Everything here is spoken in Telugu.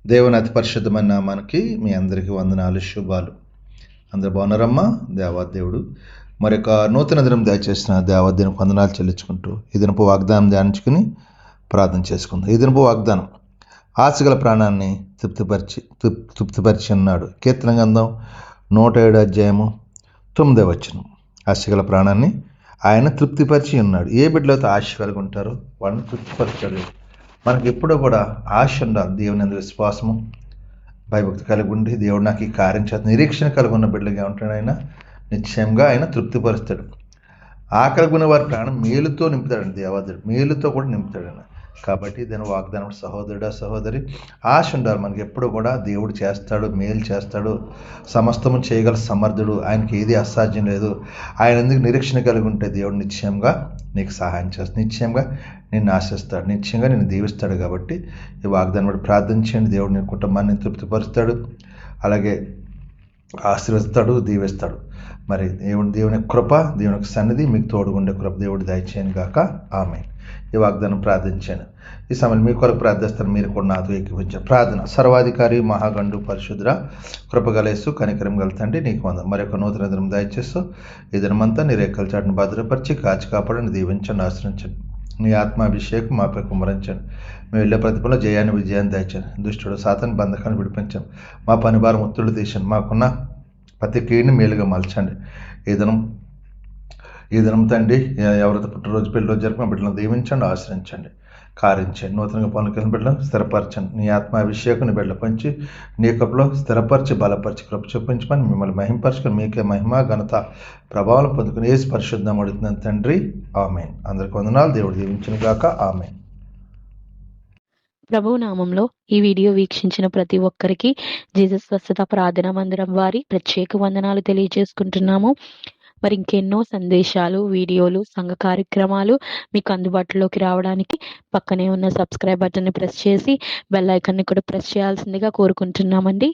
దేవుని అతి పరిశుద్ధమైన నామానికి మీ అందరికీ వందనాలు, శుభాలు. అందరు బాగున్నారమ్మా? దేవాదేవుడు మరొక నూతన దినం దయచేసిన దేవాదేవునికి వందనాలు చెల్లించుకుంటూ ఈ దినపు వాగ్దానం ధ్యానించుకుని ప్రార్థన చేసుకుందాం. ఈ దినపు వాగ్దానం ఆశగల ప్రాణాన్ని తృప్తిపరిచి అన్నాడు. కీర్తన గ్రంథం 107:9. ఆశగల ప్రాణాన్ని ఆయన తృప్తిపరిచి ఉన్నాడు. ఏ బిడ్డలతో ఆశ కలిగి ఉంటారో వాడిని తృప్తిపరిచాడు. మనకి ఎప్పుడూ కూడా ఆశ ఉండాలి. దేవుని యందు విశ్వాసము, భయభక్తి కలిగి ఉండి దేవుడు నాకు ఈ కార్యం చేత నిరీక్షణ కలిగి ఉన్న బిడ్డలుగా ఉంటాడు. ఆయన నిశ్చయంగా ఆయన తృప్తిపరుస్తాడు. ఆకలి ఉన్న వారి ప్రాణం మేలుతో నింపుతాడండి. దేవాదేవుడు మేలుతో కూడా నింపుతాడు. కాబట్టి దీని వాగ్దానం సహోదరుడా, సహోదరి, ఆశ ఉండాలి మనకి. ఎప్పుడు కూడా దేవుడు చేస్తాడు, మేలు చేస్తాడు, సమస్తము చేయగల సమర్థుడు, ఆయనకి ఏది అసాధ్యం లేదు. ఆయన ఎందుకు నిరీక్షణ కలిగి ఉంటే దేవుడు నిశ్చయంగా నీకు సహాయం చేస్తాడు, నిశ్చయంగా నిన్ను ఆశిస్తాడు, నిశ్చయంగా నిన్ను దీవిస్తాడు. కాబట్టి ఈ వాగ్దానం బట్టి ప్రార్థించండి. దేవుడు నీ కుటుంబాన్ని తృప్తిపరుస్తాడు, అలాగే ఆశీర్వదిస్తాడు, దీవిస్తాడు. మరి దేవుని కృప, దేవునికి సన్నిధి మీకు తోడుగుండే కృప దేవుడు దయచేయను గాక. ఆమేన్. ఈ వాగ్దానం ప్రార్థించాను. ఈ సమయంలో మీ కొరకు ప్రార్థిస్తాను. మీరు కూడా నాతో ఏకీభవించారు. ప్రార్థన. సర్వాధికారి, మహాగండు, పరిశుద్ర, కృపగలేసు, కనికరం గల తండ్రి, నీకు వందనాలు. మరొక నూతన దినం దయచేస్తూ ఈ దినమంతా నీ రేఖల చాటును భద్రపరిచి కాచి కాపాడని, దీవించండి, ఆశ్రయించండి. నీ ఆత్మాభిషేకం మాపై కుమ్మరించండి. మేము వెళ్ళే ప్రతిభలో జయాన్ని, విజయాన్ని దయచండి. దుష్టుడు సాతాను బంధకాన్ని విడిపించండి. మా పని భారం ఒత్తిడి తీసండి. మాకున్న ప్రతి కీడిని మేలుగా మలచండి. ఈ దినం తండ్రి, ఎవరైతే పుట్టినరోజు, పెళ్లిరోజు జరిపిన బిడ్డలను దీవించండి, ఆశ్రయించండి, కారించండి. నూతనంగా పనులు కలిగిన బిడ్డలను స్థిరపరచండి. నీ ఆత్మాభిషేకం నీ బిడ్డల పంచి నీ కృపలో స్థిరపరిచి బలపరిచి కృప చూపించమని మిమ్మల్ని మహింపరచుకొని మీకే మహిమ, ఘనత, ప్రభావం పొందుకుని యేసు పరిశుద్ధం అడుగుతున్నాను తండ్రి. ఆమేన్. అందరికి వందనాలు. దేవుడు దీవించును గాక. ఆమేన్. ప్రభువు నామంలో ఈ వీడియో వీక్షించిన ప్రతి ఒక్కరికి జీసస్ స్వస్థత ప్రార్థనా మందిరం వారి ప్రత్యేక వందనాలు తెలియజేసుకుంటున్నాము. మరి ఇంకెన్నో సందేశాలు, వీడియోలు, సంఘ కార్యక్రమాలు మీకు అందుబాటులోకి రావడానికి పక్కనే ఉన్న సబ్స్క్రైబ్ బటన్ని ప్రెస్ చేసి బెల్ ఐకాన్ని కూడా ప్రెస్ చేయాల్సిందిగా కోరుకుంటున్నామండి.